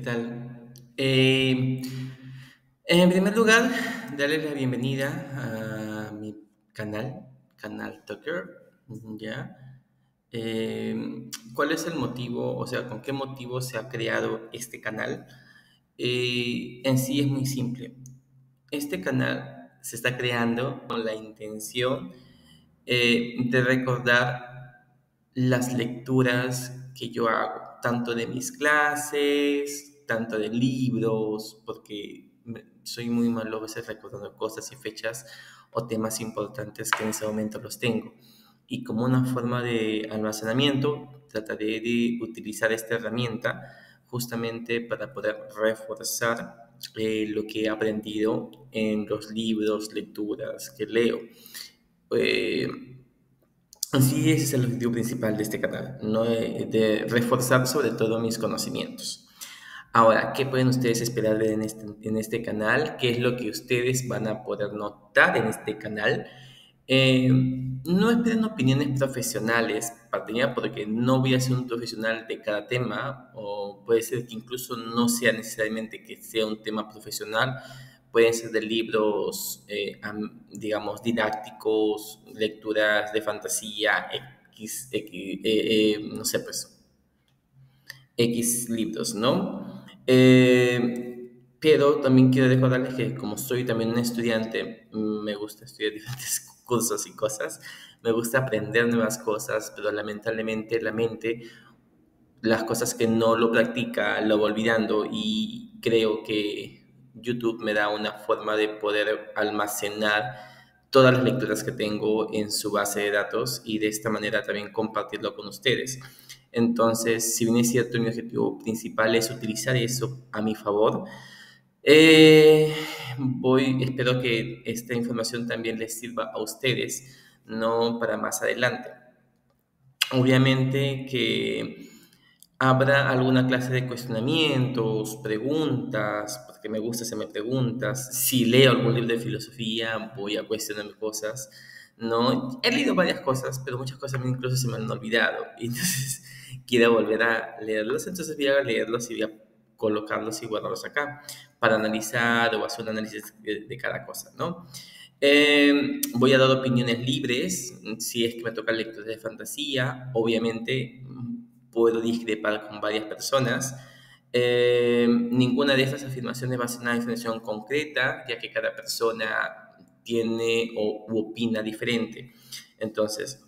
tal? En primer lugar, darles la bienvenida a mi canal, Canal Tucker, ¿ya? ¿Cuál es el motivo, o sea, con qué motivo se ha creado este canal? En sí es muy simple. Este canal se está creando con la intención de recordar las lecturas que yo hago, tanto de mis clases, tanto de libros, porque soy muy malo a veces recordando cosas y fechas o temas importantes que en ese momento los tengo. Y como una forma de almacenamiento, trataré de utilizar esta herramienta justamente para poder reforzar lo que he aprendido en los libros, lecturas que leo. Eh, Sí, ese es el objetivo principal de este canal, ¿no? De reforzar sobre todo mis conocimientos. Ahora, ¿qué pueden ustedes esperar ver en este canal? ¿Qué es lo que ustedes van a poder notar en este canal? No esperen opiniones profesionales, partida porque no voy a ser un profesional de cada tema, o puede ser que incluso no sea necesariamente que sea un tema profesional, pueden ser de libros, digamos, didácticos, lecturas de fantasía, no sé, pues, X libros, ¿no? Pero también quiero recordarles que como soy también un estudiante, me gusta estudiar diferentes cursos y cosas, me gusta aprender nuevas cosas, pero lamentablemente la mente, las cosas que no lo practica, lo va olvidando y creo que YouTube me da una forma de poder almacenar todas las lecturas que tengo en su base de datos y de esta manera también compartirlo con ustedes. Entonces, si bien es cierto, mi objetivo principal es utilizar eso a mi favor, eh, espero que esta información también les sirva a ustedes, no para más adelante. Obviamente que habrá alguna clase de cuestionamientos, preguntas, porque me gusta hacerme preguntas. Si leo algún libro de filosofía, voy a cuestionarme cosas, ¿no? He leído varias cosas, pero muchas cosas incluso se me han olvidado. Y entonces quiero volver a leerlos, entonces voy a leerlos y voy a colocarlos y guardarlos acá para analizar o hacer un análisis de cada cosa, ¿no? Voy a dar opiniones libres, si es que me toca lecturas de fantasía, obviamente puedo discrepar con varias personas. Ninguna de estas afirmaciones va a ser una afirmación concreta, ya que cada persona tiene o opina diferente. Entonces,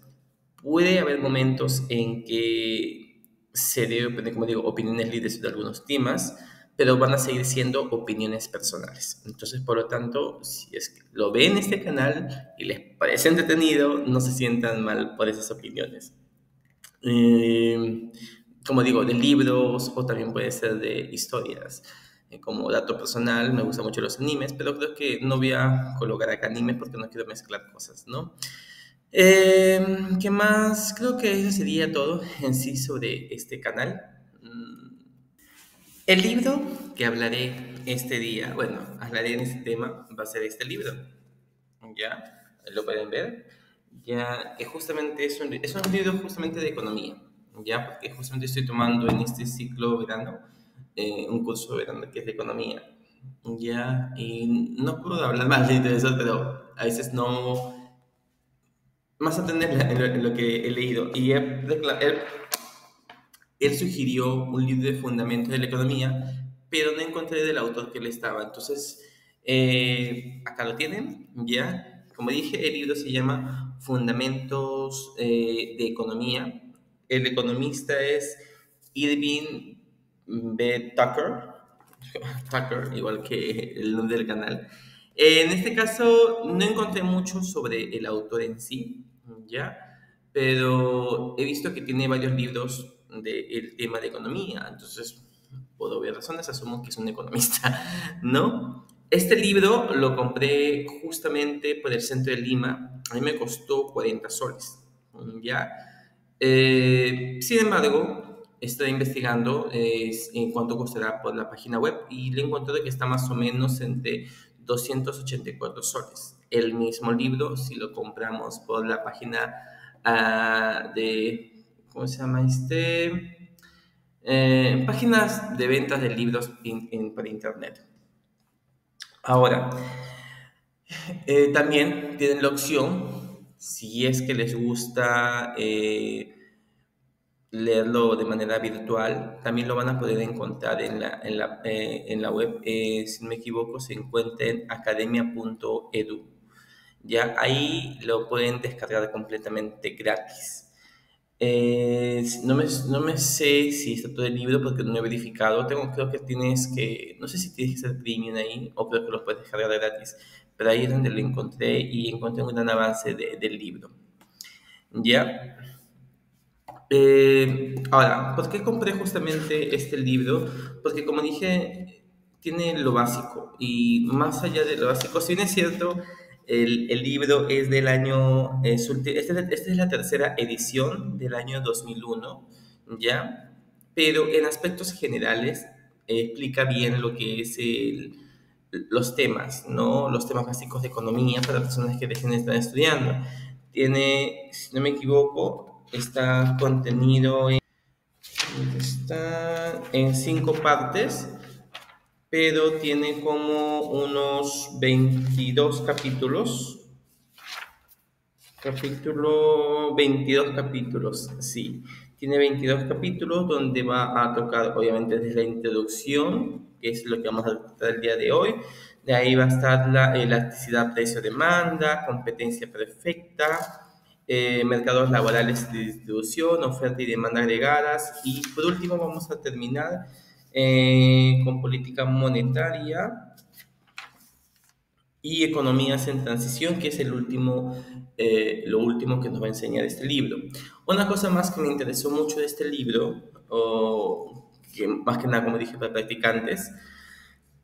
puede haber momentos en que se debe poner, como digo, opiniones libres de algunos temas, pero van a seguir siendo opiniones personales. Entonces, por lo tanto, si es que lo ven en este canal y les parece entretenido, no se sientan mal por esas opiniones. Eh, Como digo, de libros o también puede ser de historias. Como dato personal, me gustan mucho los animes, pero creo que no voy a colocar acá animes porque no quiero mezclar cosas, ¿no? ¿Qué más? Creo que eso sería todo en sí sobre este canal. El libro que hablaré este día, bueno, hablaré en este tema, va a ser este libro. Ya, lo pueden ver. Ya, que justamente es un libro justamente de economía. Ya, porque justamente estoy tomando en este ciclo verano un curso de verano que es de economía. Ya, y no puedo hablar más de eso, pero a veces no, más a entender en lo que he leído. Y él sugirió un libro de fundamentos de la economía, pero no encontré del autor que él estaba. Entonces, acá lo tienen, ya. Como dije, el libro se llama Fundamentos de Economía. El economista es Irving B. Tucker, Tucker, igual que el nombre del canal. En este caso, no encontré mucho sobre el autor en sí, ¿ya? Pero he visto que tiene varios libros del tema de economía, entonces, por obvias razones, asumo que es un economista, ¿no? Este libro lo compré justamente por el centro de Lima, a mí me costó 40 soles, ¿ya? Sin embargo, estoy investigando en cuánto costará por la página web y le encontré que está más o menos entre 284 soles. El mismo libro, si lo compramos por la página ¿cómo se llama este? páginas de ventas de libros por internet. Ahora, también tienen la opción, si es que les gusta leerlo de manera virtual, también lo van a poder encontrar en la web. Si no me equivoco, se encuentra en academia.edu. Ya ahí lo pueden descargar completamente gratis. No me sé si está todo el libro porque no he verificado. Creo que tienes que, no sé si tienes que ser premium ahí o creo que lo puedes descargar gratis. Pero ahí es donde lo encontré y encontré un gran avance del libro. ¿Ya? Ahora, ¿por qué compré justamente este libro? Porque como dije, tiene lo básico y más allá de lo básico, si bien es cierto, el libro es del año, esta es la tercera edición del año 2001, ¿ya? Pero en aspectos generales explica bien lo que es los temas, ¿no? Los temas básicos de economía para personas que recién están estudiando. Tiene, si no me equivoco, está contenido está en 5 partes, pero tiene como unos 22 capítulos. 22 capítulos, sí. Tiene 22 capítulos donde va a tocar, obviamente, desde la introducción, que es lo que vamos a tratar el día de hoy. De ahí va a estar la elasticidad precio-demanda, competencia perfecta, mercados laborales de distribución, oferta y demanda agregadas. Y por último vamos a terminar con política monetaria y economías en transición, que es lo último que nos va a enseñar este libro. Una cosa más que me interesó mucho de este libro, o que más que nada, como dije, para practicantes,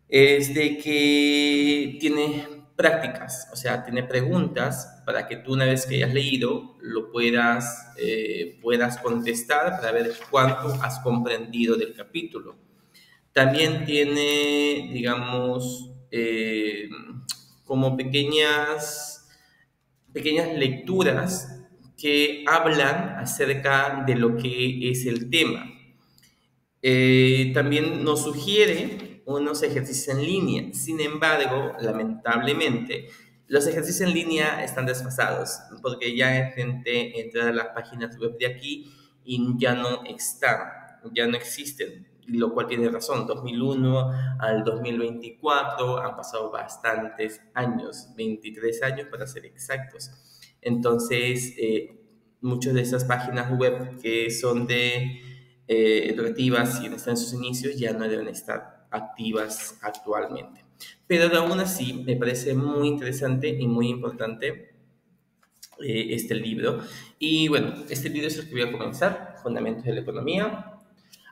es de que tiene prácticas, o sea, tiene preguntas para que tú una vez que hayas leído lo puedas contestar para ver cuánto has comprendido del capítulo. También tiene, digamos, como pequeñas lecturas que hablan acerca de lo que es el tema. También nos sugiere unos ejercicios en línea. Sin embargo, lamentablemente, los ejercicios en línea están desfasados porque ya intenté entrar a las páginas web de aquí y ya no están, ya no existen, lo cual tiene razón. 2001 al 2024 han pasado bastantes años, 23 años para ser exactos. Entonces, muchas de esas páginas web que son educativas y están en sus inicios ya no deben estar activas actualmente. Pero aún así me parece muy interesante y muy importante este libro. Y bueno, este libro es el que voy a comenzar, Fundamentos de la Economía.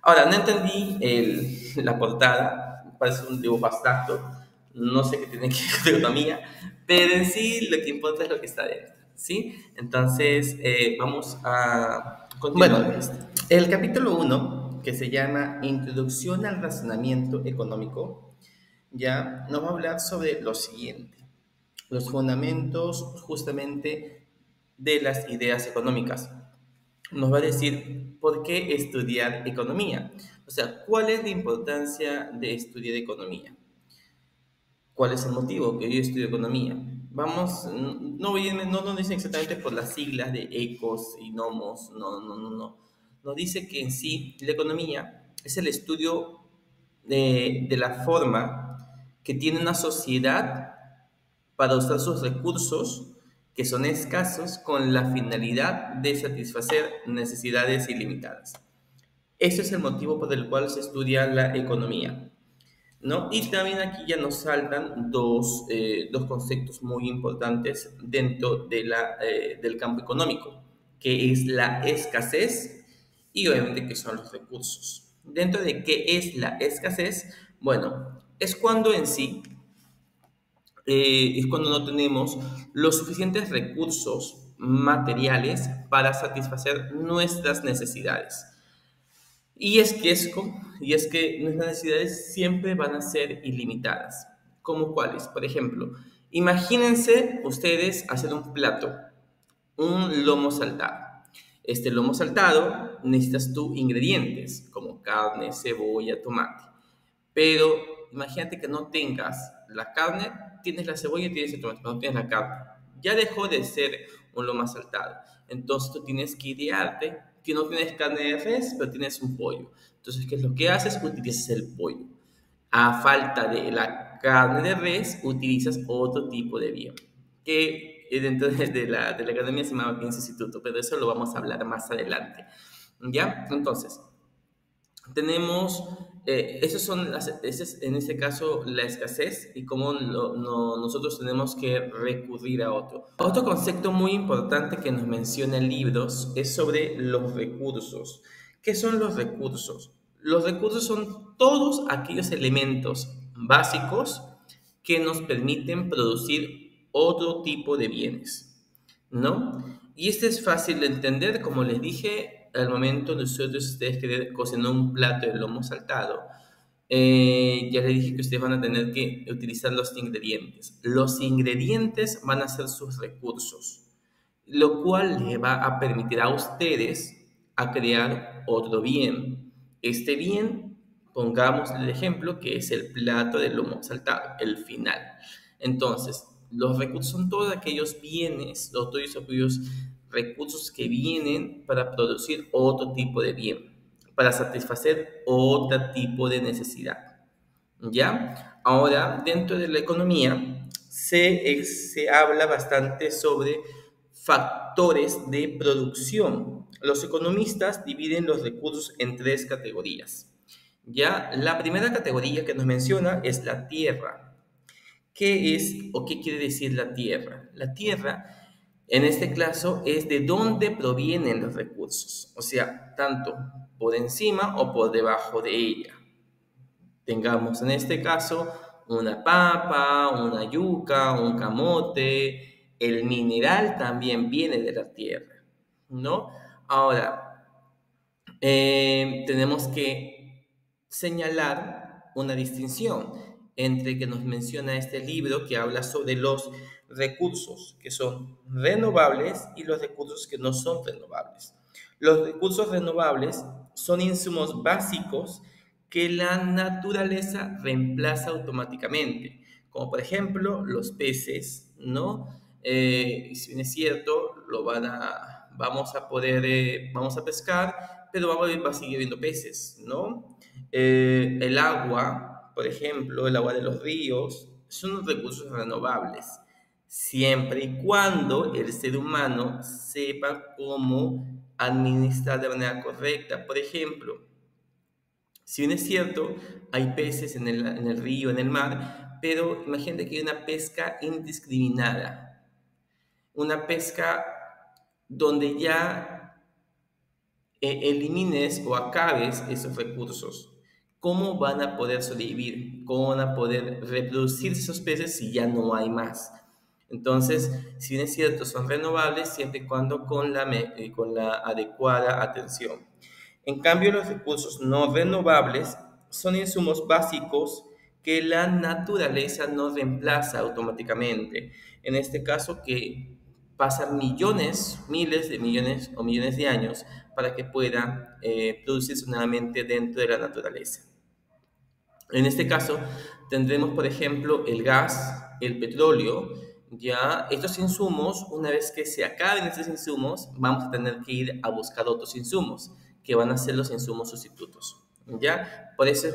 Ahora, no entendí la portada, parece un dibujo abstracto, no sé qué tiene que ver con economía, pero en sí lo que importa es lo que está dentro, ¿sí? Entonces, vamos a continuar. Bueno, el capítulo 1, que se llama Introducción al Razonamiento Económico, ya nos va a hablar sobre lo siguiente, los fundamentos justamente de las ideas económicas. Nos va a decir por qué estudiar economía. O sea, ¿cuál es la importancia de estudiar economía? ¿Cuál es el motivo que yo estudio economía? Vamos, no nos dicen exactamente por las siglas de ECOS y NOMOS, no. Nos dice que en sí la economía es el estudio de la forma que tiene una sociedad para usar sus recursos que son escasos con la finalidad de satisfacer necesidades ilimitadas. Ese es el motivo por el cual se estudia la economía, ¿no? Y también aquí ya nos saltan dos conceptos muy importantes dentro del campo económico, que es la escasez y obviamente que son los recursos. Dentro de qué es la escasez, bueno, es cuando en sí es cuando no tenemos los suficientes recursos materiales para satisfacer nuestras necesidades. Y es que nuestras necesidades siempre van a ser ilimitadas. ¿Cómo cuáles? Por ejemplo, imagínense ustedes hacer un plato, un lomo saltado. Este lomo saltado necesitas tú ingredientes como con carne, cebolla, tomate. Pero imagínate que no tengas la carne, tienes la cebolla y tienes el tomate, pero no tienes la carne. Ya dejó de ser un lomo saltado. Entonces tú tienes que idearte que no tienes carne de res, pero tienes un pollo. Entonces, ¿qué es lo que haces? Utilizas el pollo. A falta de la carne de res, utilizas otro tipo de bien, que dentro de la academia se llama bien sustituto, pero eso lo vamos a hablar más adelante. ¿Ya? Entonces, tenemos, ese es en este caso la escasez y cómo nosotros tenemos que recurrir a otro. Otro concepto muy importante que nos menciona el libro es sobre los recursos. ¿Qué son los recursos? Los recursos son todos aquellos elementos básicos que nos permiten producir otro tipo de bienes, ¿no? Y este es fácil de entender, como les dije, al momento de ustedes querer cocinar un plato de lomo saltado, ya les dije que ustedes van a tener que utilizar los ingredientes. Los ingredientes van a ser sus recursos, lo cual le va a permitir a ustedes a crear otro bien. Este bien, pongamos el ejemplo, que es el plato de lomo saltado, el final. Entonces, los recursos son todos aquellos bienes, todos aquellos recursos que vienen para producir otro tipo de bien, para satisfacer otro tipo de necesidad. ¿Ya? Ahora, dentro de la economía se habla bastante sobre factores de producción. Los economistas dividen los recursos en tres categorías. ¿Ya? La primera categoría que nos menciona es la tierra. ¿Qué es o qué quiere decir la tierra? La tierra, en este caso, es de dónde provienen los recursos, o sea, tanto por encima o por debajo de ella. Tengamos en este caso una papa, una yuca, un camote, el mineral también viene de la tierra, ¿no? Ahora, tenemos que señalar una distinción entre que nos menciona este libro que habla sobre los recursos que son renovables y los recursos que no son renovables. Los recursos renovables son insumos básicos que la naturaleza reemplaza automáticamente, como por ejemplo los peces, ¿no? Si bien es cierto, vamos a pescar, pero va a seguir habiendo peces, ¿no? El agua, por ejemplo, el agua de los ríos, son recursos renovables, siempre y cuando el ser humano sepa cómo administrar de manera correcta. Por ejemplo, si bien es cierto, hay peces en el río, en el mar, pero imagínate que hay una pesca indiscriminada, una pesca donde ya elimines o acabes esos recursos. ¿Cómo van a poder sobrevivir? ¿Cómo van a poder reproducirse esos peces si ya no hay más? Entonces, si bien es cierto, son renovables siempre y cuando con la adecuada atención. En cambio, los recursos no renovables son insumos básicos que la naturaleza no reemplaza automáticamente. En este caso, que pasan millones, miles de millones o millones de años para que pueda producirse nuevamente dentro de la naturaleza. En este caso, tendremos, por ejemplo, el gas, el petróleo. Ya estos insumos, una vez que se acaben estos insumos, vamos a tener que ir a buscar otros insumos, que van a ser los insumos sustitutos. ¿Ya? Por eso,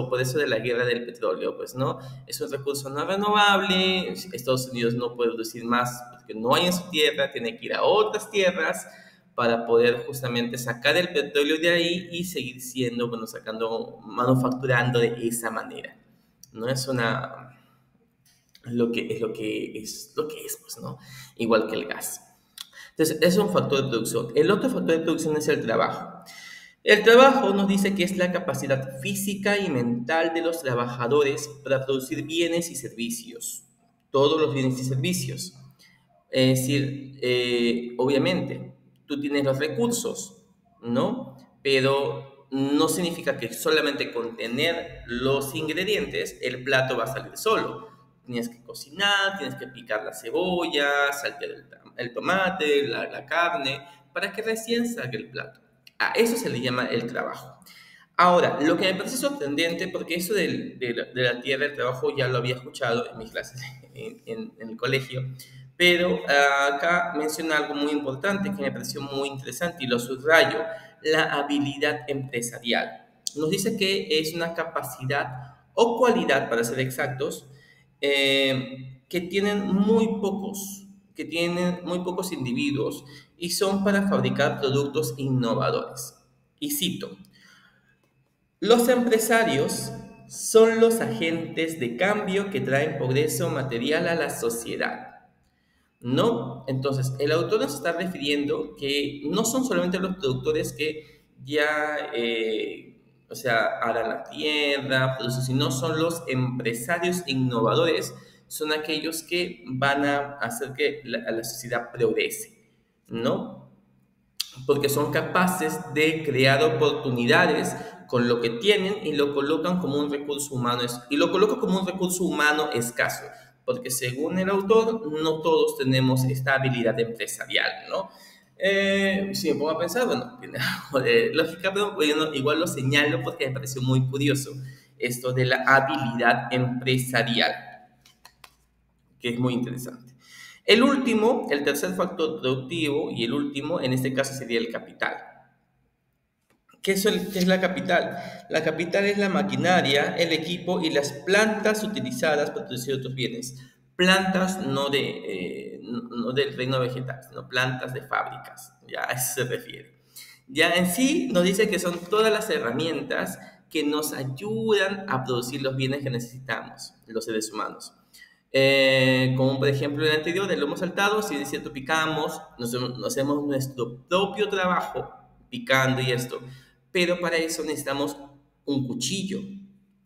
por eso de la guerra del petróleo, pues, ¿no? Es un recurso no renovable, Estados Unidos no puede producir más porque no hay en su tierra, tiene que ir a otras tierras para poder justamente sacar el petróleo de ahí y seguir siendo, bueno, manufacturando de esa manera. No es lo que es, pues, ¿no? Igual que el gas. Entonces, es un factor de producción. El otro factor de producción es el trabajo. El trabajo nos dice que es la capacidad física y mental de los trabajadores para producir bienes y servicios. Todos los bienes y servicios. Es decir, obviamente, tú tienes los recursos, ¿no? Pero no significa que solamente con tener los ingredientes el plato va a salir solo. Tienes que cocinar, tienes que picar la cebolla, saltear el tomate, la carne, para que recién salga el plato. A eso se le llama el trabajo. Ahora, lo que me parece sorprendente, porque eso de la tierra del trabajo ya lo había escuchado en mis clases en el colegio, pero acá menciona algo muy importante que me pareció muy interesante y lo subrayo, la habilidad empresarial. Nos dice que es una capacidad o cualidad, para ser exactos, que tienen que tienen muy pocos individuos y son para fabricar productos innovadores. Y cito, los empresarios son los agentes de cambio que traen progreso material a la sociedad, ¿no? Entonces, el autor nos está refiriendo que no son solamente los productores que ya, o sea, aran la tierra, producen, sino son los empresarios innovadores, son aquellos que van a hacer que a la sociedad progrese, ¿no? Porque son capaces de crear oportunidades con lo que tienen y lo colocan como un recurso humano y lo colocan como un recurso humano escaso, porque según el autor no todos tenemos esta habilidad empresarial, ¿no? Si me pongo a pensar, bueno, tiene algo de lógica, pero bueno, igual lo señalo porque me pareció muy curioso esto de la habilidad empresarial, que es muy interesante. El último, el tercer factor productivo y el último, en este caso sería el capital. ¿Qué es la capital? La capital es la maquinaria, el equipo y las plantas utilizadas para producir otros bienes. Plantas no del reino vegetal, sino plantas de fábricas. Ya a eso se refiere. Ya en sí nos dice que son todas las herramientas que nos ayudan a producir los bienes que necesitamos, los seres humanos. Como por ejemplo en el anterior, del lomo saltado, si es cierto, picamos, nos hacemos nuestro propio trabajo picando y esto, pero para eso necesitamos un cuchillo,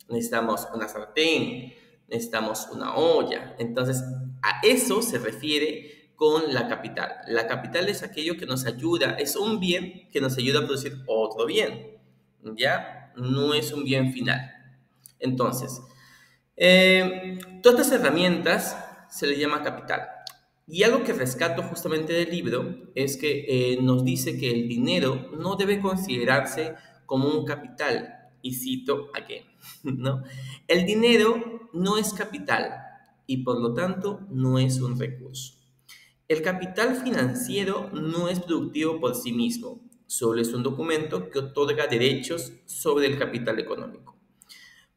necesitamos una sartén, necesitamos una olla. Entonces, a eso se refiere con la capital. La capital es aquello que nos ayuda, es un bien que nos ayuda a producir otro bien, ¿ya? No es un bien final. Entonces, todas estas herramientas se le llama capital. Y algo que rescato justamente del libro es que nos dice que el dinero no debe considerarse como un capital. Y cito again, ¿no? El dinero no es capital y por lo tanto no es un recurso. El capital financiero no es productivo por sí mismo, solo es un documento que otorga derechos sobre el capital económico.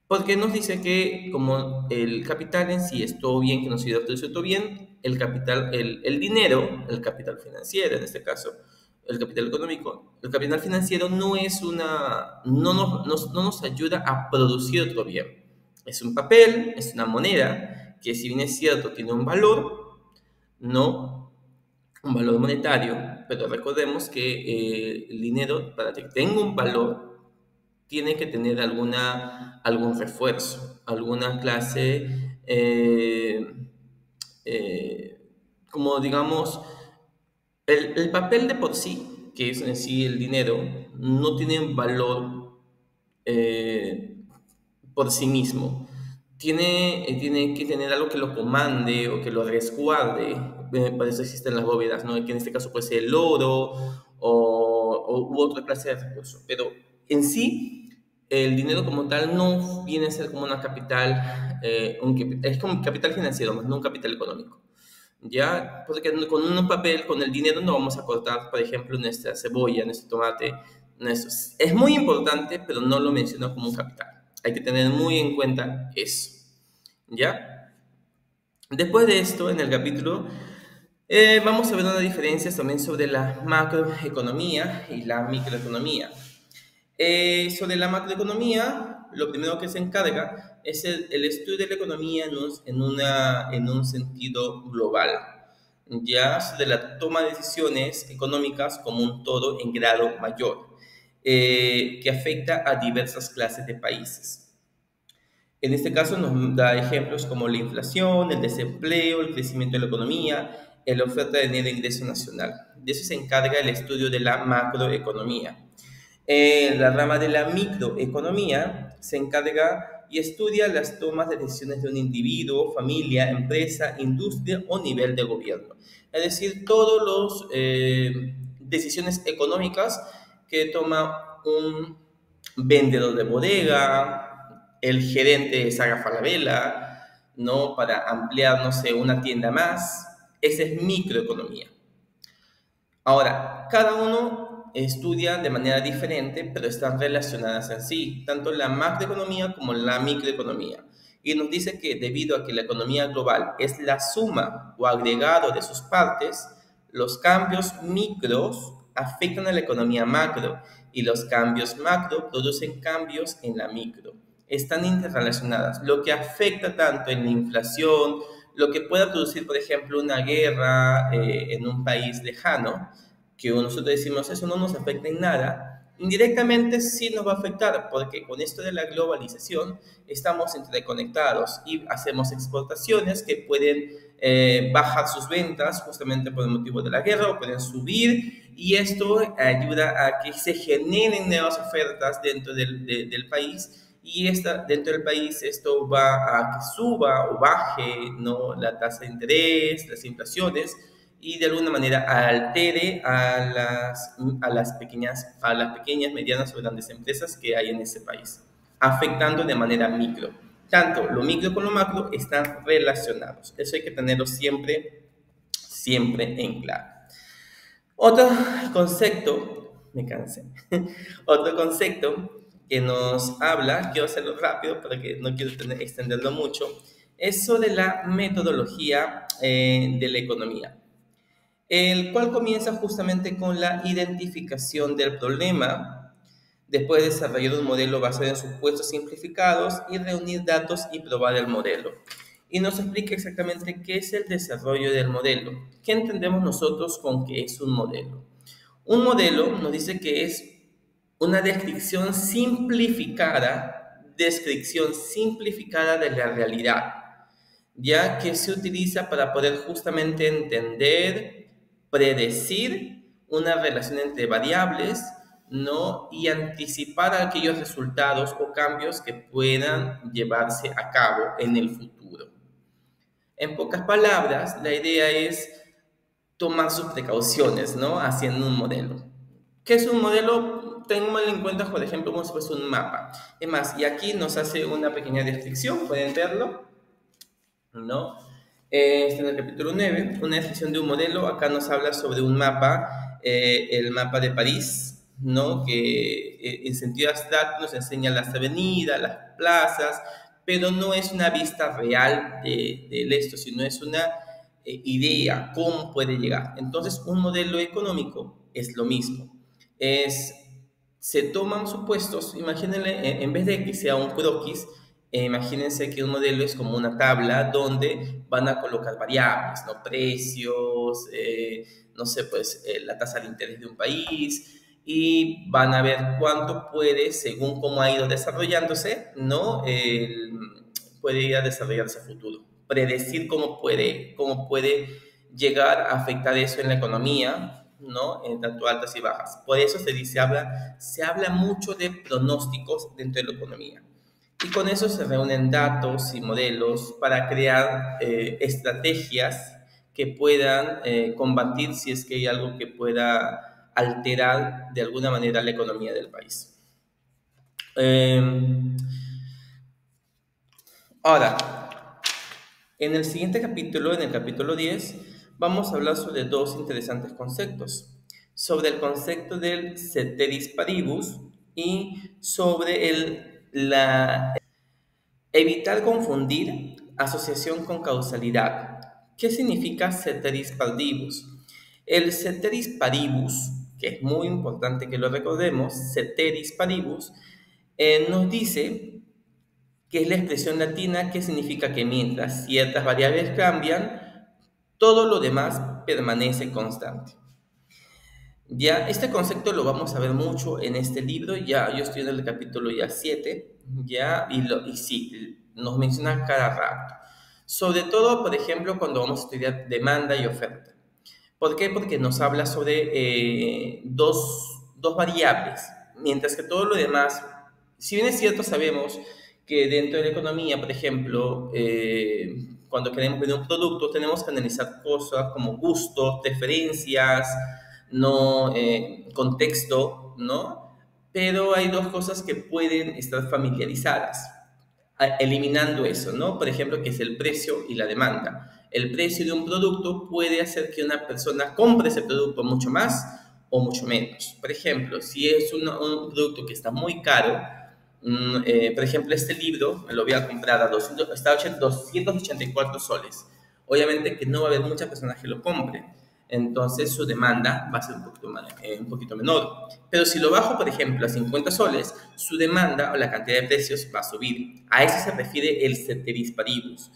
Porque nos dice que como el capital en sí es todo bien, que nos ayuda a producir todo bien, el capital, el dinero, el capital financiero en este caso, el capital económico, el capital financiero no es no nos ayuda a producir otro bien. Es un papel, es una moneda, que si bien es cierto tiene un valor, no un valor monetario, pero recordemos que el dinero, para que tenga un valor, tiene que tener algún refuerzo, alguna clase, eh, como digamos, el papel de por sí, que es en sí el dinero, no tiene valor eh, por sí mismo. Tiene que tener algo que lo comande o que lo resguarde. Para eso existen las bóvedas, ¿no? Que en este caso puede ser el oro u otra clase de recurso. Pero en sí, el dinero como tal no viene a ser como una capital, es como un capital financiero, más no un capital económico. ¿Ya? Porque con un papel, con el dinero no vamos a cortar, por ejemplo, nuestra cebolla, nuestro tomate. Es muy importante, pero no lo menciono como un capital. Hay que tener muy en cuenta eso. ¿Ya? Después de esto, en el capítulo, vamos a ver unas diferencias también sobre la macroeconomía y la microeconomía. Sobre la macroeconomía, lo primero que se encarga es el estudio de la economía en un sentido global, ya de la toma de decisiones económicas como un todo en grado mayor, que afecta a diversas clases de países. En este caso nos da ejemplos como la inflación, el desempleo, el crecimiento de la economía, la oferta de dinero de ingreso nacional. De eso se encarga el estudio de la macroeconomía. La rama de la microeconomía se encarga y estudia las tomas de decisiones de un individuo, familia, empresa, industria o nivel de gobierno. Es decir, todas las decisiones económicas que toma vendedor de bodega, el gerente de Saga Falabella, ¿no? Para ampliar, no sé, una tienda más. Esa es microeconomía. Ahora, cada uno estudia de manera diferente, pero están relacionadas en sí, tanto la macroeconomía como la microeconomía. Y nos dice que debido a que la economía global es la suma o agregado de sus partes, los cambios micros afectan a la economía macro y los cambios macro producen cambios en la micro. Están interrelacionadas, lo que afecta tanto en la inflación, lo que pueda producir, por ejemplo, una guerra en un país lejano, que nosotros decimos eso no nos afecta en nada, indirectamente sí nos va a afectar, porque con esto de la globalización estamos interconectados y hacemos exportaciones que pueden bajar sus ventas justamente por el motivo de la guerra o pueden subir, y esto ayuda a que se generen nuevas ofertas dentro del país, y dentro del país esto va a que suba o baje, ¿no? La tasa de interés, las inflaciones, y de alguna manera altere a las pequeñas, medianas o grandes empresas que hay en ese país, afectando de manera micro. Tanto lo micro como lo macro están relacionados. Eso hay que tenerlo siempre, siempre en claro. Otro concepto, me cansé, otro concepto que nos habla, quiero hacerlo rápido porque no quiero extenderlo mucho, es sobre la metodología de la economía, el cual comienza justamente con la identificación del problema, después de desarrollar un modelo basado en supuestos simplificados y reunir datos y probar el modelo. Y nos explica exactamente qué es el desarrollo del modelo. ¿Qué entendemos nosotros con qué es un modelo? Un modelo nos dice que es una descripción simplificada de la realidad, ya que se utiliza para poder justamente entender, predecir una relación entre variables, ¿no? Y anticipar aquellos resultados o cambios que puedan llevarse a cabo en el futuro. En pocas palabras, la idea es tomar sus precauciones, ¿no? Haciendo un modelo. ¿Qué es un modelo? Tengámoslo en cuenta, por ejemplo, como si fuese un mapa. Es más, y aquí nos hace una pequeña descripción, pueden verlo, ¿no? En el capítulo 9, una descripción de un modelo. Acá nos habla sobre un mapa, el mapa de París, ¿no? Que en sentido abstracto nos enseña las avenidas, las plazas, pero no es una vista real de esto, sino es una idea, cómo puede llegar. Entonces, un modelo económico es lo mismo. Se toman supuestos, imagínense, en vez de que sea un croquis, imagínense que un modelo es como una tabla donde van a colocar variables, ¿no? Precios, no sé, pues la tasa de interés de un país, y van a ver cuánto puede, según cómo ha ido desarrollándose, ¿no? Puede ir a desarrollarse a futuro. Predecir cómo puede llegar a afectar eso en la economía, ¿no? En tanto altas y bajas. Por eso se habla mucho de pronósticos dentro de la economía. Y con eso se reúnen datos y modelos para crear estrategias que puedan combatir si es que hay algo que pueda alterar de alguna manera la economía del país. Ahora, en el siguiente capítulo, en el capítulo 10, vamos a hablar sobre dos interesantes conceptos. Sobre el concepto del ceteris paribus y sobre evitar confundir asociación con causalidad. ¿Qué significa ceteris paribus? El ceteris paribus, que es muy importante que lo recordemos, ceteris paribus, nos dice que es la expresión latina que significa que mientras ciertas variables cambian, todo lo demás permanece constante. Ya, este concepto lo vamos a ver mucho en este libro. Ya, yo estoy en el capítulo ya 7, ya, y sí, nos menciona cada rato. Sobre todo, por ejemplo, cuando vamos a estudiar demanda y oferta. ¿Por qué? Porque nos habla sobre dos variables, mientras que todo lo demás, si bien es cierto, sabemos que dentro de la economía, por ejemplo, cuando queremos vender un producto, tenemos que analizar cosas como gustos, preferencias, no contexto, ¿no? pero hay dos cosas que pueden estar familiarizadas, eliminando eso, ¿no? Por ejemplo, que es el precio y la demanda. El precio de un producto puede hacer que una persona compre ese producto mucho más o mucho menos. Por ejemplo, si es un producto que está muy caro, por ejemplo, este libro me lo voy a comprar a 284 soles. Obviamente que no va a haber muchas personas que lo compren, entonces su demanda va a ser un poquito menor. Pero si lo bajo, por ejemplo, a 50 soles, su demanda o la cantidad de precios va a subir. A eso se refiere el ceteris paribus.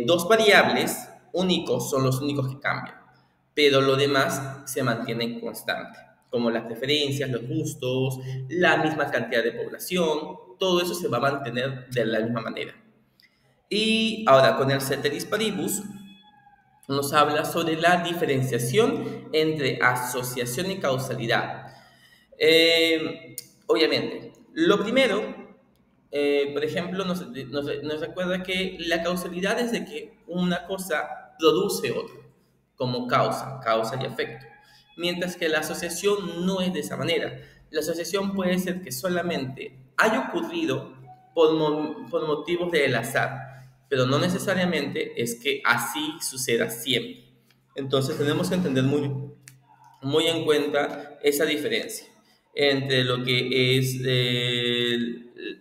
Dos variables únicos son los únicos que cambian, pero lo demás se mantiene constante, como las preferencias, los gustos, la misma cantidad de población, todo eso se va a mantener de la misma manera. Y ahora con el ceteris paribus nos habla sobre la diferenciación entre asociación y causalidad. Obviamente, lo primero, por ejemplo, nos recuerda que la causalidad es de que una cosa produce otra, como causa y efecto. Mientras que la asociación no es de esa manera. La asociación puede ser que solamente haya ocurrido por motivos del azar, pero no necesariamente es que así suceda siempre. Entonces tenemos que entender muy en cuenta esa diferencia entre lo que es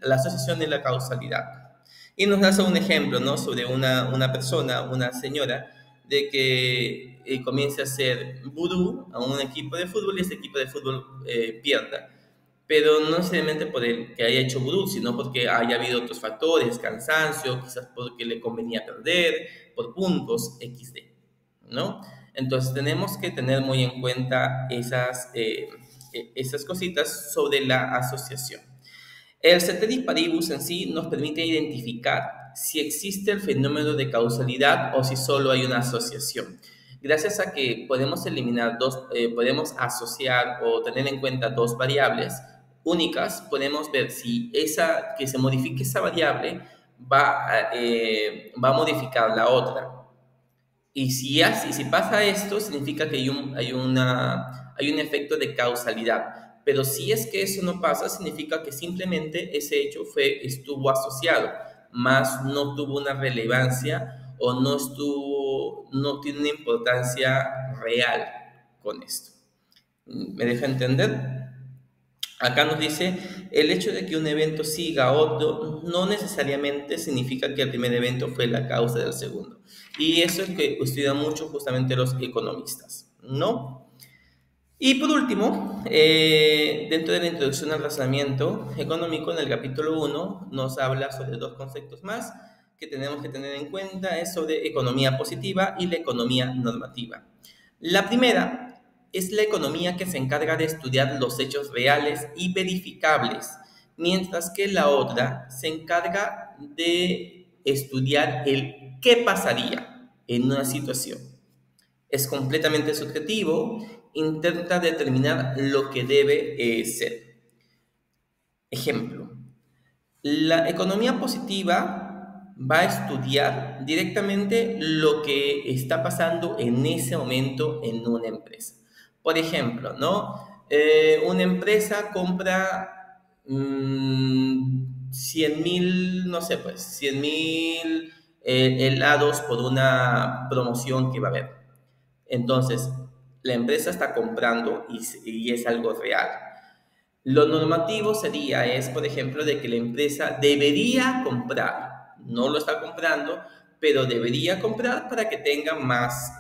la asociación y la causalidad. Y nos da un ejemplo, ¿no? Sobre una persona, una señora, de que comience a hacer vudú a un equipo de fútbol y ese equipo de fútbol pierda. Pero no necesariamente por el que haya hecho vudú, sino porque haya habido otros factores, cansancio, quizás porque le convenía perder, por puntos, XD, ¿no? Entonces tenemos que tener muy en cuenta esas cositas sobre la asociación. El ceteris paribus en sí nos permite identificar si existe el fenómeno de causalidad o si solo hay una asociación. Gracias a que podemos eliminar podemos asociar o tener en cuenta dos variables únicas, podemos ver si que se modifique esa variable va a modificar la otra. Y si pasa esto, significa que hay un efecto de causalidad. Pero si es que eso no pasa, significa que simplemente ese hecho estuvo asociado, más no tuvo una relevancia o no tiene una importancia real con esto. ¿Me deja entender? Acá nos dice, el hecho de que un evento siga a otro no necesariamente significa que el primer evento fue la causa del segundo. Y eso es que estudian mucho justamente los economistas, ¿no? Y por último, dentro de la introducción al razonamiento económico, en el capítulo 1, nos habla sobre dos conceptos más que tenemos que tener en cuenta, es sobre economía positiva y la economía normativa. La primera es la economía que se encarga de estudiar los hechos reales y verificables, mientras que la otra se encarga de estudiar el qué pasaría en una situación. Es completamente subjetivo, intenta determinar lo que debe ser. Ejemplo, la economía positiva va a estudiar directamente lo que está pasando en ese momento en una empresa. Por ejemplo, ¿no? Una empresa compra 100,000, no sé, pues 100,000 helados por una promoción que va a haber. Entonces, la empresa está comprando y es algo real. Lo normativo es, por ejemplo, de que la empresa debería comprar, no lo está comprando, pero debería comprar para que tenga más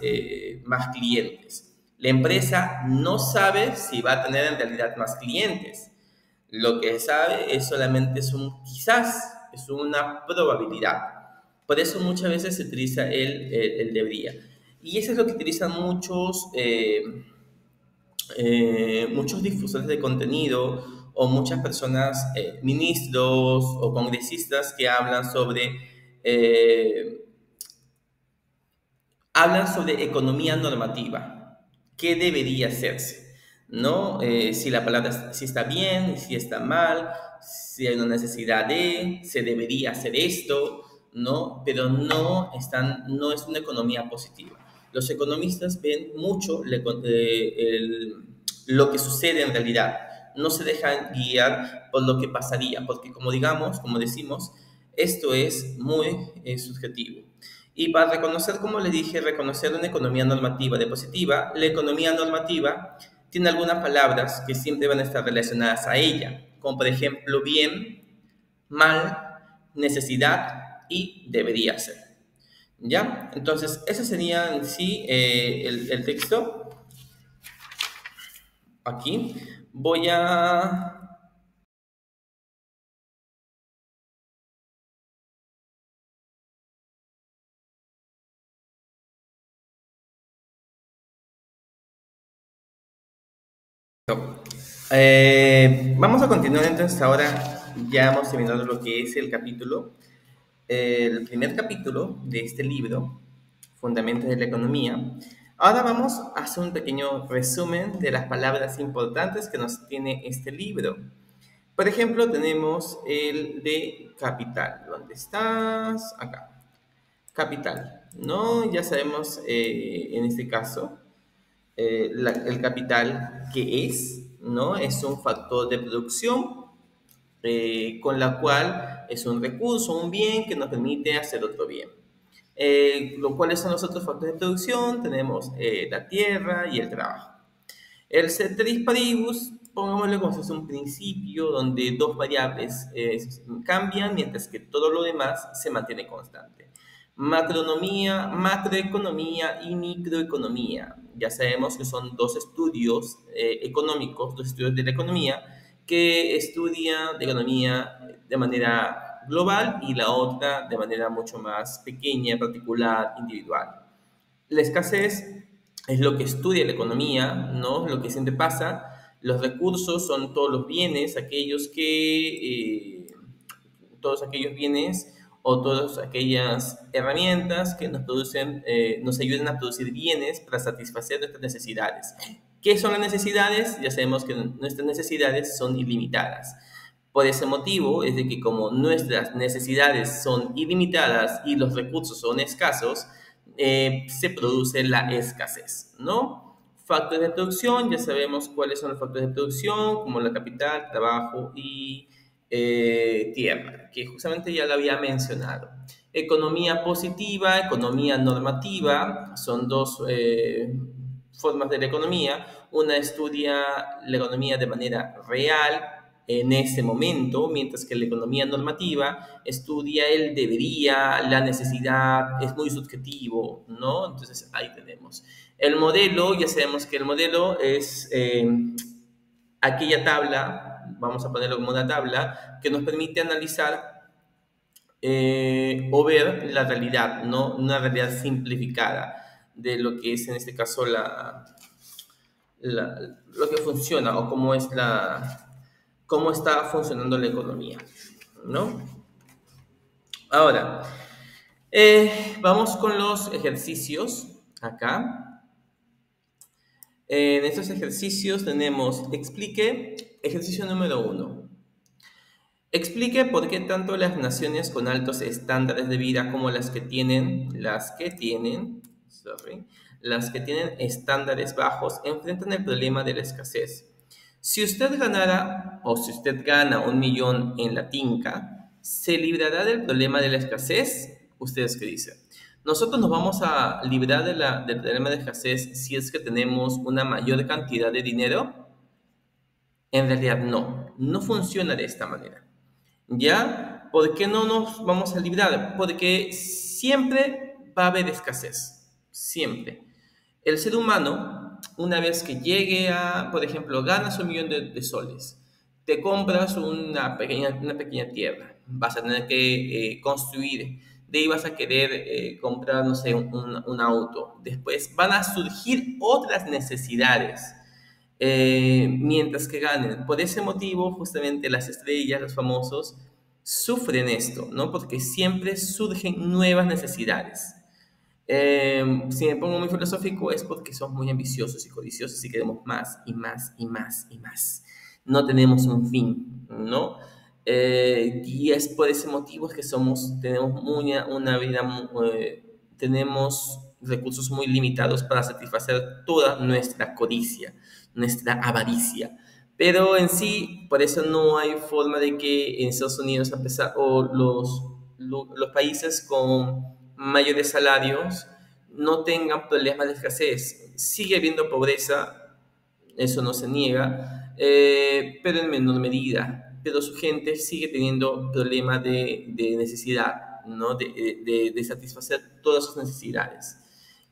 clientes. La empresa no sabe si va a tener en realidad más clientes. Lo que sabe es solamente quizás, es una probabilidad. Por eso muchas veces se utiliza el debería. Y eso es lo que utilizan muchos difusores de contenido o muchas personas, ministros o congresistas que eh, hablan sobre economía normativa. ¿Qué debería hacerse? ¿No? Si la palabra si está bien, si está mal, si hay una necesidad se debería hacer esto, ¿no? Pero no es una economía positiva. Los economistas ven mucho lo que sucede en realidad, no se dejan guiar por lo que pasaría, porque como decimos, esto es muy subjetivo. Y para reconocer, como le dije, reconocer una economía normativa de positiva, la economía normativa tiene algunas palabras que siempre van a estar relacionadas a ella, como por ejemplo bien, mal, necesidad y debería ser. ¿Ya? Entonces, ese sería en sí el texto. Aquí voy a... vamos a continuar entonces ahora, ya hemos terminado lo que es el capítulo, el primer capítulo de este libro, Fundamentos de la Economía. Ahora vamos a hacer un pequeño resumen de las palabras importantes que nos tiene este libro. Por ejemplo, tenemos el de capital. ¿Dónde estás? Acá. Capital, ¿no? Ya sabemos en este caso el capital que es, ¿no? Es un factor de producción con la cual es un recurso, un bien que nos permite hacer otro bien. ¿Cuáles son los otros factores de producción? Tenemos la tierra y el trabajo. El ceteris paribus, pongámosle como si es un principio donde dos variables cambian, mientras que todo lo demás se mantiene constante. Macroeconomía y microeconomía. Ya sabemos que son dos estudios económicos, dos estudios de la economía, que estudian la economía de manera global y la otra de manera mucho más pequeña, particular, individual. La escasez es lo que estudia la economía, ¿no? Lo que siempre pasa. Los recursos son todos los bienes, todos aquellos bienes o todas aquellas herramientas que nos producen, nos ayudan a producir bienes para satisfacer nuestras necesidades. ¿Qué son las necesidades? Ya sabemos que nuestras necesidades son ilimitadas. Por ese motivo es de que como nuestras necesidades son ilimitadas y los recursos son escasos, se produce la escasez, ¿no? Factores de producción, ya sabemos cuáles son los factores de producción, como la capital, trabajo y tierra, que justamente ya lo había mencionado. Economía positiva, economía normativa, son dos formas de la economía. Una estudia la economía de manera real, en ese momento, mientras que la economía normativa estudia el debería, la necesidad, es muy subjetivo, ¿no? Entonces ahí tenemos. El modelo, ya sabemos que el modelo es aquella tabla, vamos a ponerlo como una tabla, que nos permite analizar o ver la realidad, ¿no? Una realidad simplificada de lo que es en este caso lo que funciona o cómo está funcionando la economía, ¿no? Ahora, vamos con los ejercicios acá. En estos ejercicios tenemos, explique, ejercicio número 1. Explique por qué tanto las naciones con altos estándares de vida como las que tienen estándares bajos enfrentan el problema de la escasez. Si usted ganara o si usted gana 1 millón en la tinca, ¿se librará del problema de la escasez? ¿Ustedes qué dicen? Nosotros nos vamos a librar del problema de escasez si es que tenemos una mayor cantidad de dinero. En realidad no, no funciona de esta manera. ¿Ya? ¿Por qué no nos vamos a librar? Porque siempre va a haber escasez, siempre. El ser humano, una vez que llegue a, por ejemplo, ganas 1 millón de soles, te compras una pequeña tierra, vas a tener que construir, de ahí vas a querer comprar, no sé, un auto. Después van a surgir otras necesidades mientras que ganen. Por ese motivo, justamente las estrellas, los famosos, sufren esto, ¿no? Porque siempre surgen nuevas necesidades. Si me pongo muy filosófico es porque somos muy ambiciosos y codiciosos y queremos más y más y más y más. No tenemos un fin, ¿no? Y es por ese motivo que tenemos una vida, tenemos recursos muy limitados para satisfacer toda nuestra codicia, nuestra avaricia. Pero en sí, por eso no hay forma de que en Estados Unidos, a pesar, o los países con mayores salarios, no tengan problemas de escasez. Sigue habiendo pobreza, eso no se niega, pero en menor medida. Pero su gente sigue teniendo problemas de necesidad, ¿no? De satisfacer todas sus necesidades.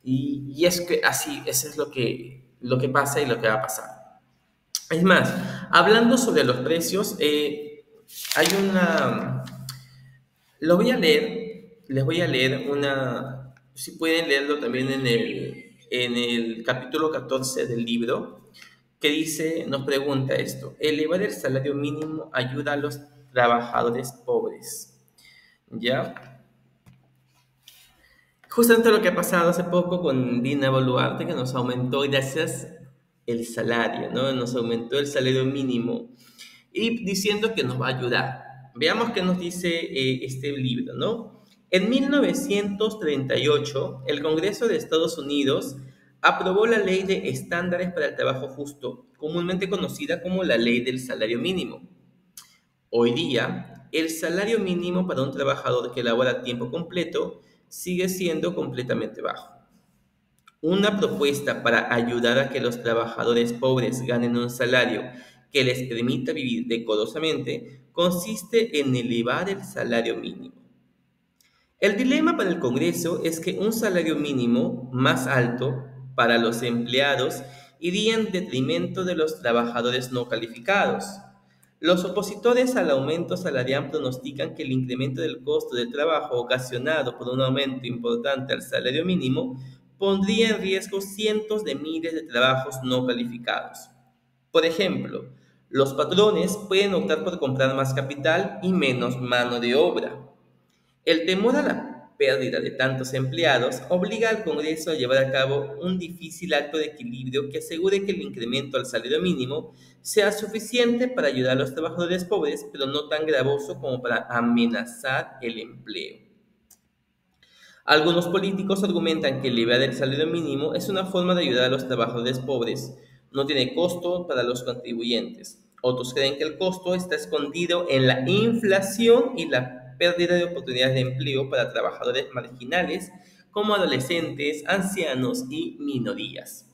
Y es que así, eso es lo que pasa y lo que va a pasar. Es más, hablando sobre los precios, hay una... Lo voy a leer, les voy a leer una... Si pueden leerlo también en el capítulo 14 del libro, que dice, nos pregunta esto: elevar el salario mínimo ayuda a los trabajadores pobres. ¿Ya? Justamente lo que ha pasado hace poco con Dina Boluarte, que nos aumentó gracias el salario, ¿no? Nos aumentó el salario mínimo y diciendo que nos va a ayudar. Veamos qué nos dice este libro, ¿no? En 1938, el Congreso de Estados Unidos aprobó la Ley de Estándares para el Trabajo Justo, comúnmente conocida como la Ley del Salario Mínimo. Hoy día, el salario mínimo para un trabajador que labora a tiempo completo sigue siendo completamente bajo. Una propuesta para ayudar a que los trabajadores pobres ganen un salario que les permita vivir decorosamente consiste en elevar el salario mínimo. El dilema para el Congreso es que un salario mínimo más alto para los empleados iría en detrimento de los trabajadores no calificados. Los opositores al aumento salarial pronostican que el incremento del costo del trabajo ocasionado por un aumento importante al salario mínimo pondría en riesgo cientos de miles de trabajos no calificados. Por ejemplo, los patrones pueden optar por comprar más capital y menos mano de obra. El temor a la pérdida de tantos empleados obliga al Congreso a llevar a cabo un difícil acto de equilibrio que asegure que el incremento al salario mínimo sea suficiente para ayudar a los trabajadores pobres, pero no tan gravoso como para amenazar el empleo. Algunos políticos argumentan que elevar el salario mínimo es una forma de ayudar a los trabajadores pobres, no tiene costo para los contribuyentes. Otros creen que el costo está escondido en la inflación y la pérdida de oportunidades de empleo para trabajadores marginales como adolescentes, ancianos y minorías.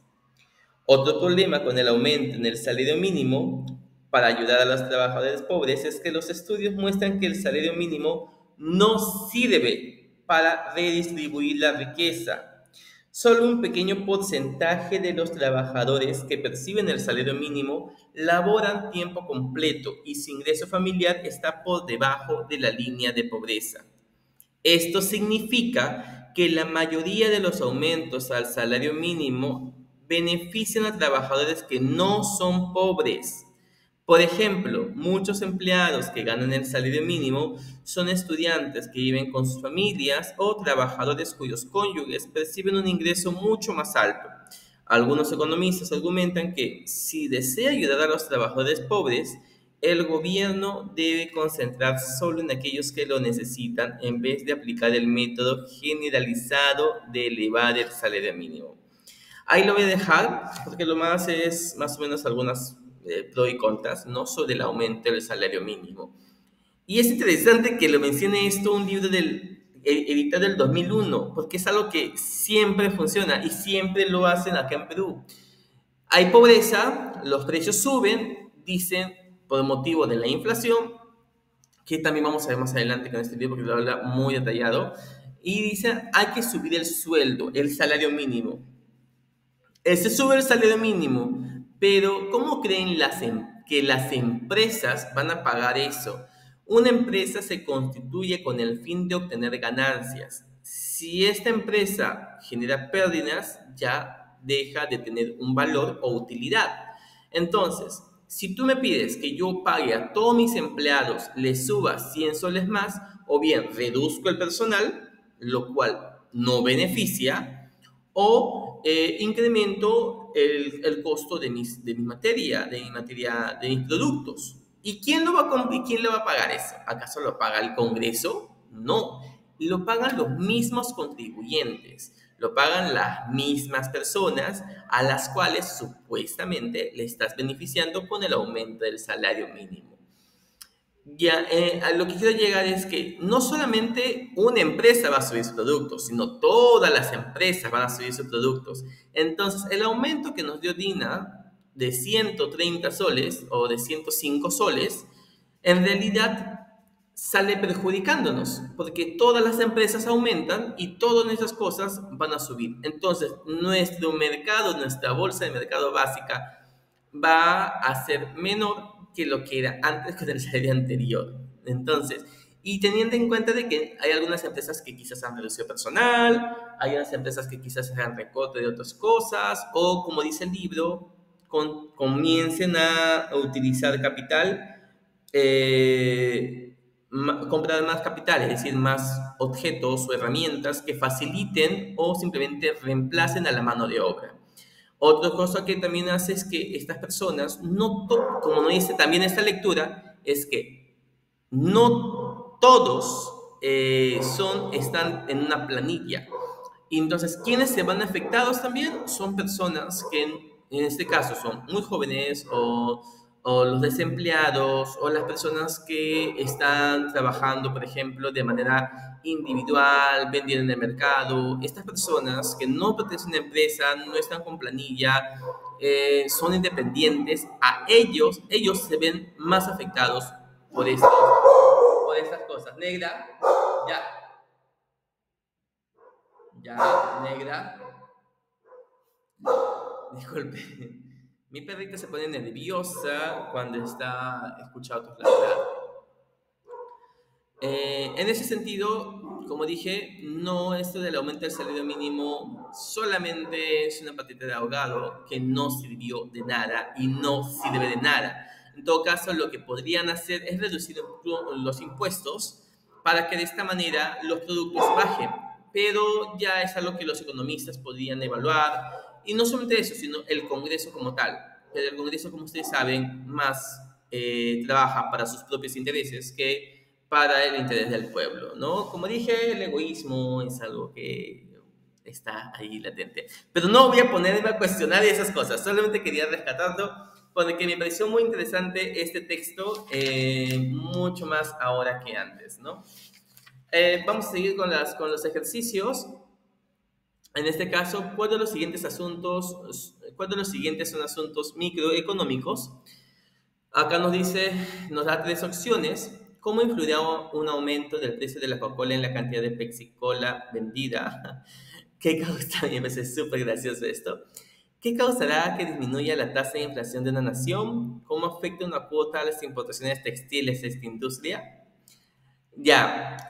Otro problema con el aumento en el salario mínimo para ayudar a los trabajadores pobres es que los estudios muestran que el salario mínimo no sirve para redistribuir la riqueza. Solo un pequeño porcentaje de los trabajadores que perciben el salario mínimo laboran tiempo completo y su ingreso familiar está por debajo de la línea de pobreza. Esto significa que la mayoría de los aumentos al salario mínimo benefician a trabajadores que no son pobres. Por ejemplo, muchos empleados que ganan el salario mínimo son estudiantes que viven con sus familias o trabajadores cuyos cónyuges perciben un ingreso mucho más alto. Algunos economistas argumentan que si desea ayudar a los trabajadores pobres, el gobierno debe concentrarse solo en aquellos que lo necesitan en vez de aplicar el método generalizado de elevar el salario mínimo. Ahí lo voy a dejar porque lo más es más o menos algunas pros y contras, ¿no? Sobre el aumento del salario mínimo. Y es interesante que lo mencione esto un libro editado del 2001, porque es algo que siempre funciona y siempre lo hacen acá en Perú. Hay pobreza, los precios suben, dicen por motivo de la inflación, que también vamos a ver más adelante con este libro porque lo habla muy detallado, y dicen hay que subir el sueldo, el salario mínimo. Se sube el salario mínimo, pero ¿cómo creen que las empresas van a pagar eso? Una empresa se constituye con el fin de obtener ganancias. Si esta empresa genera pérdidas, ya deja de tener un valor o utilidad. Entonces, si tú me pides que yo pague a todos mis empleados, les suba 100 soles más, o bien reduzco el personal, lo cual no beneficia, o incremento el costo de mi materia, de mis productos. ¿Y quién lo va quién lo va a pagar eso? ¿Acaso lo paga el Congreso? No, lo pagan los mismos contribuyentes. lo pagan las mismas personas a las cuales supuestamente le estás beneficiando con el aumento del salario mínimo. Ya, a lo que quiero llegar es que no solamente una empresa va a subir sus productos, sino todas las empresas van a subir sus productos. Entonces, el aumento que nos dio Dina de 130 soles o de 105 soles, en realidad sale perjudicándonos, porque todas las empresas aumentan y todas esas cosas van a subir. Entonces, nuestro mercado, nuestra bolsa de mercado básica, va a ser menor que lo que era antes con el salario anterior. Entonces, y teniendo en cuenta de que hay algunas empresas que quizás han reducido personal, hay unas empresas que quizás hagan recorte de otras cosas, o como dice el libro, comiencen a utilizar capital, comprar más capital, es decir, más objetos o herramientas que faciliten o simplemente reemplacen a la mano de obra. Otra cosa que también hace es que estas personas, como nos dice también esta lectura, es que no todos están en una planilla. Y entonces, ¿quiénes se van afectados también? Son personas que en este caso son muy jóvenes o los desempleados o las personas que están trabajando, por ejemplo, de manera individual, vendiendo en el mercado. Estas personas que no pertenecen a una empresa, no están con planilla, son independientes, ellos se ven más afectados por estas cosas. Negra, ya. Ya, negra. Disculpe. Mi perrita se pone nerviosa cuando está escuchando otros ladrar. En ese sentido, como dije, no esto del aumento del salario mínimo solamente es una patita de ahogado que no sirvió de nada y no sirve de nada. En todo caso, lo que podrían hacer es reducir los impuestos para que de esta manera los productos bajen. Pero ya es algo que los economistas podrían evaluar. Y no solamente eso, sino el Congreso como tal. Pero el Congreso, como ustedes saben, más trabaja para sus propios intereses que para el interés del pueblo, ¿no? Como dije, el egoísmo es algo que está ahí latente. Pero no voy a ponerme a cuestionar esas cosas, solamente quería rescatarlo porque me pareció muy interesante este texto, mucho más ahora que antes, ¿no? Vamos a seguir con los ejercicios. En este caso, ¿cuál de los siguientes son asuntos microeconómicos? Acá nos da tres opciones. ¿Cómo influirá un aumento del precio de la Coca-Cola en la cantidad de Pepsi-Cola vendida? ¿Qué causa? A mí me parece súper gracioso esto. ¿Qué causará que disminuya la tasa de inflación de una nación? ¿Cómo afecta una cuota a las importaciones textiles de esta industria? Ya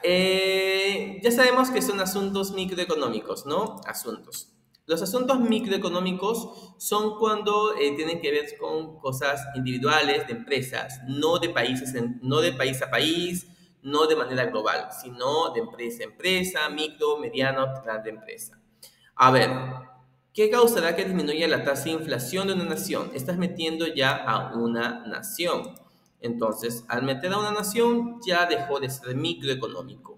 sabemos que son asuntos microeconómicos, ¿no? Asuntos. Los asuntos microeconómicos son cuando tienen que ver con cosas individuales de empresas, no de países, no de país a país, no de manera global, sino de empresa a empresa, micro, mediano, grande empresa. A ver, ¿qué causará que disminuya la tasa de inflación de una nación? Estás metiendo ya a una nación. Entonces, al meter a una nación, ya dejó de ser microeconómico.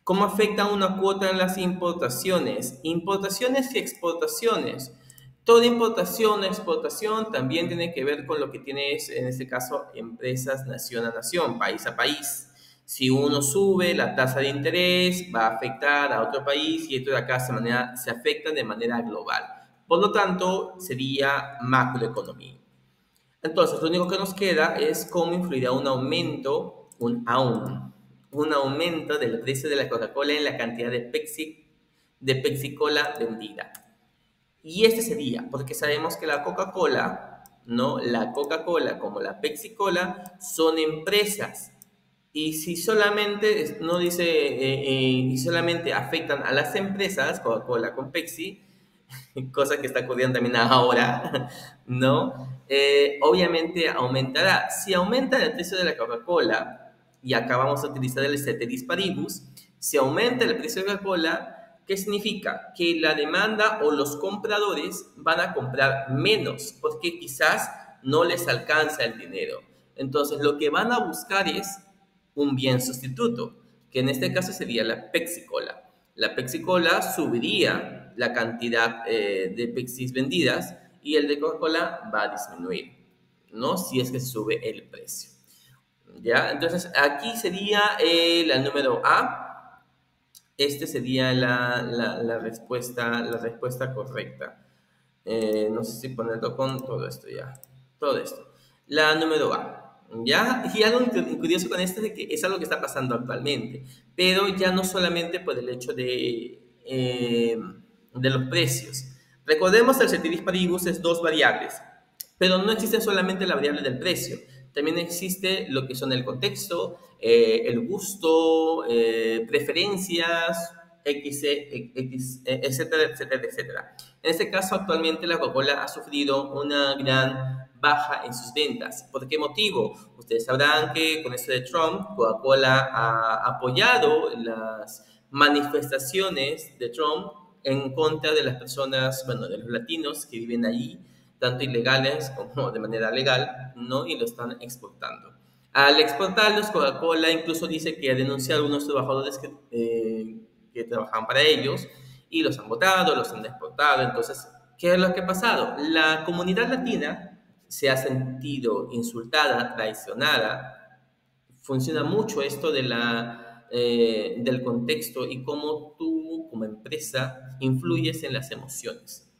¿Cómo afecta una cuota en las importaciones? Importaciones y exportaciones. Toda importación o exportación también tiene que ver con lo que tienes, en este caso, empresas nación a nación, país a país. Si uno sube la tasa de interés, va a afectar a otro país y esto de acá se afecta de manera global. Por lo tanto, sería macroeconomía. Entonces, lo único que nos queda es cómo influirá un aumento del precio de la Coca-Cola en la cantidad de Pepsi-Cola vendida. Y este sería, porque sabemos que la Coca-Cola, ¿no? La Coca-Cola como la Pepsi-Cola son empresas. Y si solamente, no dice, y solamente afectan a las empresas, Coca-Cola con Pepsi, cosa que está ocurriendo también ahora, ¿no? Obviamente aumentará. Si aumenta el precio de la Coca-Cola, y acá vamos a utilizar el ceteris paribus, si aumenta el precio de la Coca-Cola, ¿qué significa? Que la demanda o los compradores van a comprar menos, porque quizás no les alcanza el dinero. Entonces, lo que van a buscar es un bien sustituto, que en este caso sería la Pepsi-Cola. La Pepsi-Cola subiría la cantidad de Pepsis vendidas y el de Coca-Cola va a disminuir, ¿no? Si es que sube el precio. ¿Ya? Entonces, aquí sería la número A. Este sería la respuesta correcta. No sé si ponerlo con todo esto ya. Todo esto. La número A. ¿Ya? Y algo curioso con esto es que es algo que está pasando actualmente, pero ya no solamente por el hecho de los precios. Recordemos el ceteris paribus es dos variables, pero no existe solamente la variable del precio, también existe lo que son el contexto, el gusto, preferencias, etcétera, etcétera, etcétera. En este caso, actualmente la Coca-Cola ha sufrido una gran baja en sus ventas. ¿Por qué motivo? Ustedes sabrán que con esto de Trump, Coca-Cola ha apoyado las manifestaciones de Trump en contra de las personas, bueno, de los latinos que viven allí, tanto ilegales como de manera legal, ¿no? Y lo están exportando. Al exportarlos, Coca-Cola incluso dice que ha denunciado a algunos trabajadores que trabajaban para ellos y los han votado, los han exportado. Entonces, ¿qué es lo que ha pasado? La comunidad latina se ha sentido insultada, traicionada. Funciona mucho esto del contexto y cómo tú, como empresa, influyes en las emociones.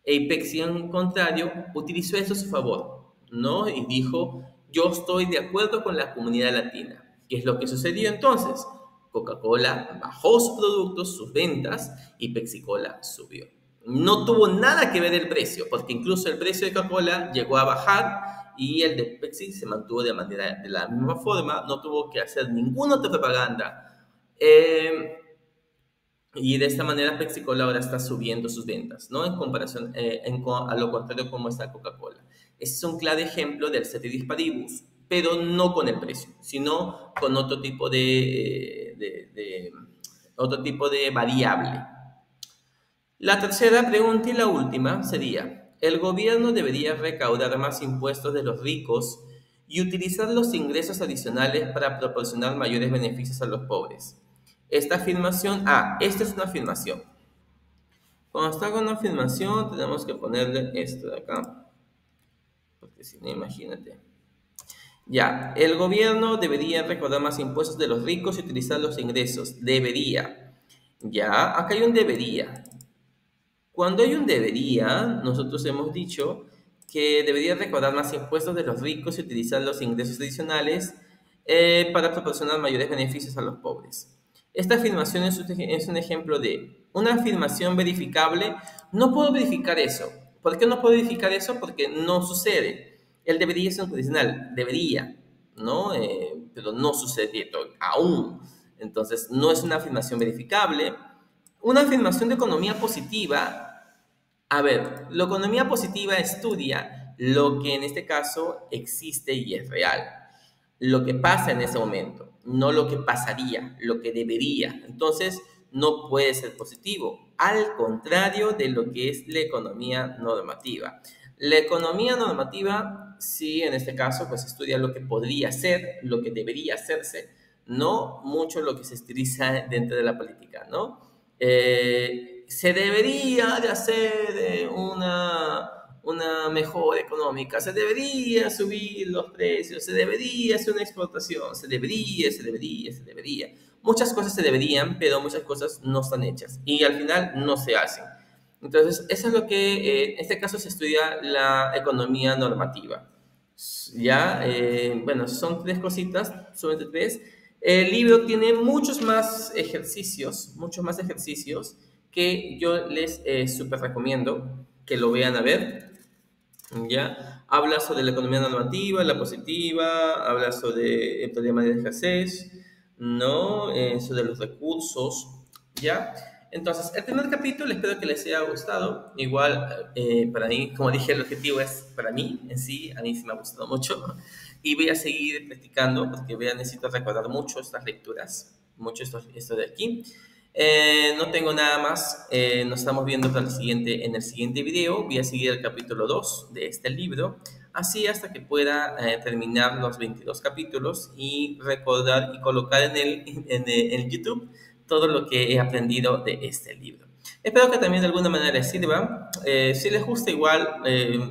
Apex, en contrario, utilizó eso a su favor, ¿no? Y dijo, yo estoy de acuerdo con la comunidad latina. ¿Qué es lo que sucedió entonces? Coca-Cola bajó sus productos, sus ventas, y Pepsi-Cola subió. No tuvo nada que ver el precio, porque incluso el precio de Coca-Cola llegó a bajar y el de Pepsi se mantuvo de la misma forma, no tuvo que hacer ninguna otra propaganda. Y de esta manera Pepsi-Cola ahora está subiendo sus ventas, ¿no? En comparación, a lo contrario como está Coca-Cola. Este es un claro ejemplo del ceteris paribus, pero no con el precio, sino con otro tipo de variable. La tercera pregunta y la última sería, ¿el gobierno debería recaudar más impuestos de los ricos y utilizar los ingresos adicionales para proporcionar mayores beneficios a los pobres? Esta es una afirmación. Cuando está con una afirmación tenemos que ponerle esto de acá, porque si no, imagínate. Ya, el gobierno debería recaudar más impuestos de los ricos y utilizar los ingresos. Debería. Ya, acá hay un debería. Cuando hay un debería, nosotros hemos dicho que debería recaudar más impuestos de los ricos y utilizar los ingresos adicionales para proporcionar mayores beneficios a los pobres. Esta afirmación es un ejemplo de una afirmación verificable. No puedo verificar eso. ¿Por qué no puedo verificar eso? Porque no sucede. El debería es un condicional, debería, ¿no? Pero no sucede aún. Entonces, no es una afirmación verificable. Una afirmación de economía positiva, a ver, la economía positiva estudia lo que en este caso existe y es real, lo que pasa en ese momento, no lo que pasaría, lo que debería. Entonces, no puede ser positivo, al contrario de lo que es la economía normativa. La economía normativa, sí, en este caso, pues estudia lo que podría ser, lo que debería hacerse, no mucho lo que se utiliza dentro de la política, ¿no? Se debería de hacer una mejora económica, se debería subir los precios, se debería hacer una exportación, se debería. Muchas cosas se deberían, pero muchas cosas no están hechas y al final no se hacen. Entonces, eso es lo que en este caso se estudia la economía normativa. Ya, bueno, son tres cositas, solamente tres. El libro tiene muchos más ejercicios que yo les súper recomiendo que lo vean a ver. ¿Ya? Habla sobre la economía normativa, la positiva, habla sobre el problema de escasez, ¿no? Sobre los recursos, ¿ya? Entonces, el primer capítulo espero que les haya gustado. Igual, para mí, como dije, el objetivo es para mí en sí, a mí sí me ha gustado mucho. Y voy a seguir practicando porque necesito recordar mucho estas lecturas, mucho esto de aquí. No tengo nada más. Nos estamos viendo en el siguiente video. Voy a seguir el capítulo 2 de este libro, así hasta que pueda terminar los 22 capítulos y recordar y colocar en el YouTube todo lo que he aprendido de este libro. Espero que también de alguna manera les sirva. Si les gusta igual,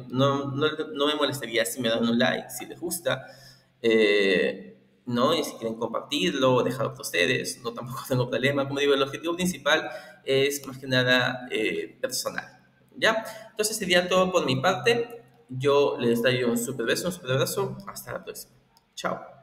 no me molestaría si me dan un like, si les gusta, ¿no? Y si quieren compartirlo o dejarlo para ustedes, no tampoco tengo problema. Como digo, el objetivo principal es más que nada personal, ¿ya? Entonces sería todo por mi parte. Yo les doy un super beso, un super abrazo. Hasta la próxima. Chao.